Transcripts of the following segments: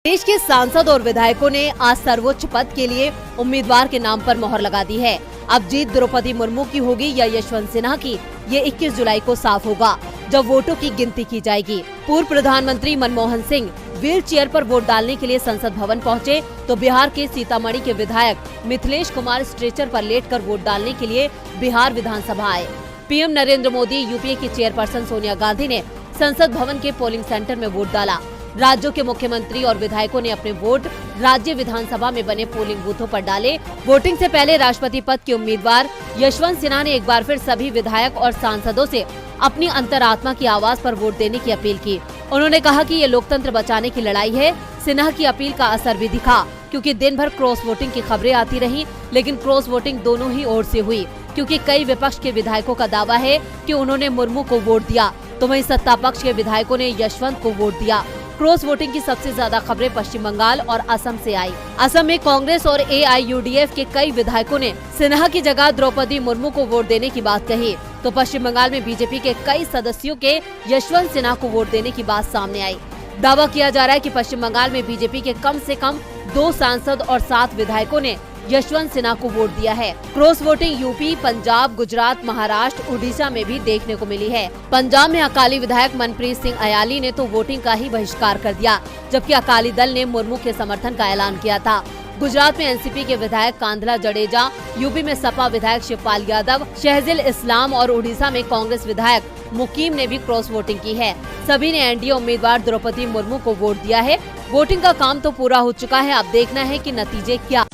देश के सांसद और विधायकों ने आज सर्वोच्च पद के लिए उम्मीदवार के नाम पर मोहर लगा दी है। अब जीत द्रौपदी मुर्मू की होगी या यशवंत सिन्हा की, ये 21 जुलाई को साफ होगा, जब वोटों की गिनती की जाएगी। पूर्व प्रधानमंत्री मनमोहन सिंह व्हील चेयर पर वोट डालने के लिए संसद भवन पहुंचे, तो बिहार के सीतामढ़ी के विधायक मिथिलेश कुमार स्ट्रेचर पर लेटकर वोट डालने के लिए बिहार विधानसभा आए। पीएम नरेंद्र मोदी, यूपीए की चेयरपर्सन सोनिया गांधी ने संसद भवन के पोलिंग सेंटर में वोट डाला। राज्यों के मुख्यमंत्री और विधायकों ने अपने वोट राज्य विधानसभा में बने पोलिंग बूथों पर डाले। वोटिंग से पहले राष्ट्रपति पद के उम्मीदवार यशवंत सिन्हा ने एक बार फिर सभी विधायक और सांसदों से अपनी अंतरात्मा की आवाज पर वोट देने की अपील की। उन्होंने कहा कि ये लोकतंत्र बचाने की लड़ाई है। सिन्हा की अपील का असर भी दिखा, क्योंकि दिन भर क्रॉस वोटिंग की खबरें आती रही, लेकिन क्रॉस वोटिंग दोनों ही ओर से हुई, क्योंकि कई विपक्ष के विधायकों का दावा है कि उन्होंने मुर्मू को वोट दिया, तो वहीं सत्ता पक्ष के विधायकों ने यशवंत को वोट दिया। क्रॉस वोटिंग की सबसे ज्यादा खबरें पश्चिम बंगाल और असम से आई। असम में कांग्रेस और AIUDF के कई विधायकों ने सिन्हा की जगह द्रौपदी मुर्मू को वोट देने की बात कही, तो पश्चिम बंगाल में बीजेपी के कई सदस्यों के यशवंत सिन्हा को वोट देने की बात सामने आई। दावा किया जा रहा है कि पश्चिम बंगाल में बीजेपी के कम से कम 2 सांसद और 7 विधायकों ने यशवंत सिन्हा को वोट दिया है। Cross voting UP, Punjab, Gujarat, Maharashtra, Orissa में भी देखने को मिली है। पंजाब में अकाली विधायक मनप्रीत सिंह अयाली ने तो वोटिंग का ही बहिष्कार कर दिया, जबकि अकाली दल ने मुर्मू के समर्थन का ऐलान किया था। गुजरात में एनसीपी के विधायक कांधला जडेजा, यूपी में सपा विधायक शिवपाल यादव, शहजिल इस्लाम और उड़ीसा में कांग्रेस विधायक मुकीम ने भी क्रॉस वोटिंग की है। सभी ने एनडीए उम्मीदवार द्रौपदी मुर्मू को वोट दिया है। वोटिंग का काम तो पूरा हो चुका है, अब देखना है कि नतीजे क्या।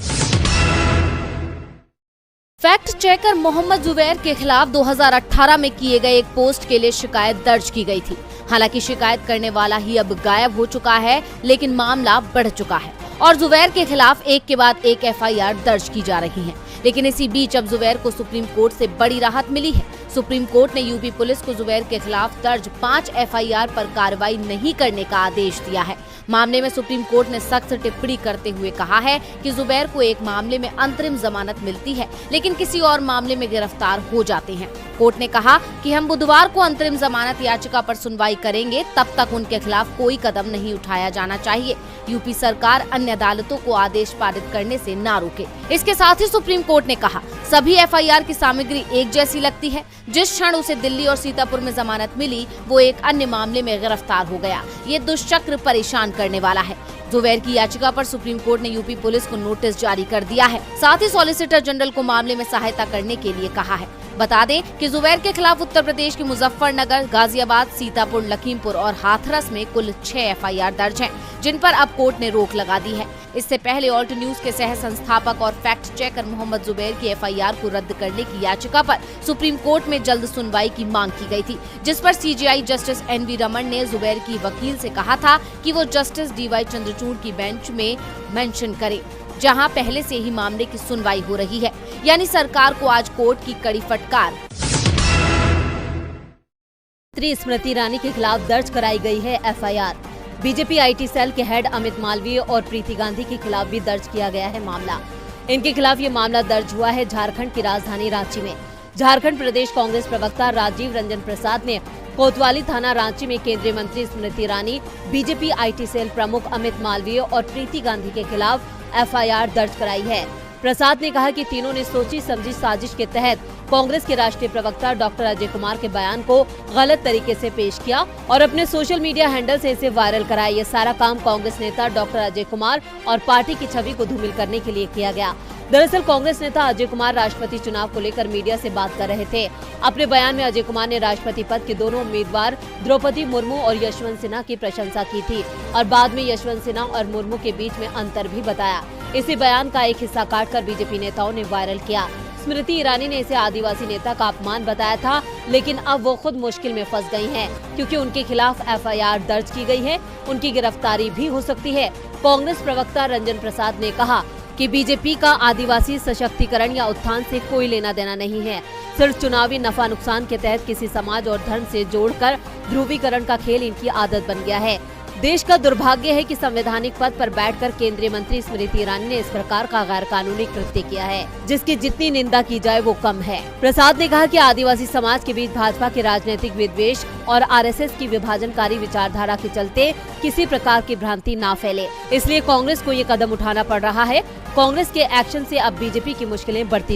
फैक्ट चेकर मोहम्मद जुबैर के खिलाफ 2018 में किए गए एक पोस्ट के लिए शिकायत दर्ज की गई थी। हालांकि शिकायत करने वाला ही अब गायब हो चुका है, लेकिन मामला बढ़ चुका है और जुबैर के खिलाफ एक के बाद एक FIR दर्ज की जा रही है। लेकिन इसी बीच अब जुबैर को सुप्रीम कोर्ट से बड़ी राहत मिली है। सुप्रीम कोर्ट ने यूपी पुलिस को जुबैर के खिलाफ दर्ज 5 FIR पर कार्रवाई नहीं करने का आदेश दिया है। मामले में सुप्रीम कोर्ट ने सख्त टिप्पणी करते हुए कहा है कि जुबैर को एक मामले में अंतरिम जमानत मिलती है, लेकिन किसी और मामले में गिरफ्तार हो जाते हैं। कोर्ट ने कहा कि हम बुधवार को अंतरिम जमानत याचिका पर सुनवाई करेंगे, तब तक उनके खिलाफ कोई कदम नहीं उठाया जाना चाहिए। यूपी सरकार अन्य अदालतों को आदेश पारित करने से न रोके। इसके साथ ही सुप्रीम कोर्ट ने कहा, सभी FIR की सामग्री एक जैसी लगती है। जिस क्षण उसे दिल्ली और सीतापुर में जमानत मिली, वो एक अन्य मामले में गिरफ्तार हो गया। ये दुष्चक्र परेशान करने वाला है। जुबैर की याचिका पर सुप्रीम कोर्ट ने यूपी पुलिस को नोटिस जारी कर दिया है। साथ ही सॉलिसिटर जनरल को मामले में सहायता करने के लिए कहा है। बता दें कि जुबैर के खिलाफ उत्तर प्रदेश के मुजफ्फरनगर, गाजियाबाद, सीतापुर, लखीमपुर और हाथरस में कुल 6 FIR दर्ज हैं, जिन पर अब कोर्ट ने रोक लगा दी है। इससे पहले ऑल्ट न्यूज के सह संस्थापक और फैक्ट चेकर मोहम्मद जुबैर की FIR को रद्द करने की याचिका पर सुप्रीम कोर्ट में जल्द सुनवाई की मांग की गई थी, जिस पर CJI जस्टिस NV रमन ने जुबैर की वकील से कहा था कि वो जस्टिस DY चंद्रचूड़ की बेंच में मेंशन करे, जहां पहले से ही मामले की सुनवाई हो रही है। यानी सरकार को आज कोर्ट की कड़ी फटकार। स्मृति ईरानी के खिलाफ दर्ज कराई गई है FIR। बीजेपी IT सेल के हेड अमित मालवीय और प्रीति गांधी के खिलाफ भी दर्ज किया गया है मामला। इनके खिलाफ ये मामला दर्ज हुआ है झारखंड की राजधानी रांची में। झारखंड प्रदेश कांग्रेस प्रवक्ता राजीव रंजन प्रसाद ने कोतवाली थाना रांची में केंद्रीय मंत्री Smriti Irani, BJP IT cell प्रमुख अमित मालवीय और प्रीति गांधी के खिलाफ FIR दर्ज कराई है। प्रसाद ने कहा कि तीनों ने सोची समझी साजिश के तहत कांग्रेस के राष्ट्रीय प्रवक्ता डॉक्टर अजय कुमार के बयान को गलत तरीके से पेश किया और अपने सोशल मीडिया हैंडल से इसे वायरल कराया। ये सारा काम कांग्रेस नेता डॉक्टर अजय कुमार और पार्टी की छवि को धूमिल करने के लिए किया गया। दरअसल कांग्रेस नेता अजय कुमार राष्ट्रपति चुनाव को लेकर मीडिया से बात कर रहे थे। अपने बयान में अजय कुमार ने राष्ट्रपति पद के दोनों उम्मीदवार द्रौपदी मुर्मू और यशवंत सिन्हा की प्रशंसा की थी और बाद में यशवंत सिन्हा और मुर्मू के बीच में अंतर भी बताया। इसी बयान का एक हिस्सा काटकर बीजेपी नेताओं ने वायरल किया। स्मृति ईरानी ने इसे आदिवासी नेता का अपमान बताया था, लेकिन अब वो खुद मुश्किल में फंस गई हैं, क्योंकि उनके खिलाफ FIR दर्ज की गई है। उनकी गिरफ्तारी भी हो सकती है। कांग्रेस प्रवक्ता रंजन प्रसाद ने कहा कि बीजेपी का आदिवासी सशक्तिकरण या उत्थान से कोई लेना देना नहीं है। सिर्फ चुनावी नफा नुकसान के तहत किसी समाज और धर्म से जोड़कर ध्रुवीकरण का खेल इनकी आदत बन गया है। देश का दुर्भाग्य है कि संवैधानिक पद पर बैठकर केंद्रीय मंत्री स्मृति ईरानी ने इस प्रकार का गैर कानूनी कृत्य किया है, जिसकी जितनी निंदा की जाए वो कम है। प्रसाद ने कहा कि आदिवासी समाज के बीच भाजपा के राजनीतिक विद्वेष और आरएसएस की विभाजनकारी विचारधारा के चलते किसी प्रकार की भ्रांति ना फैले, इसलिए कांग्रेस को ये कदम उठाना पड़ रहा है। कांग्रेस के एक्शन से अब बीजेपी की मुश्किलें बढ़ती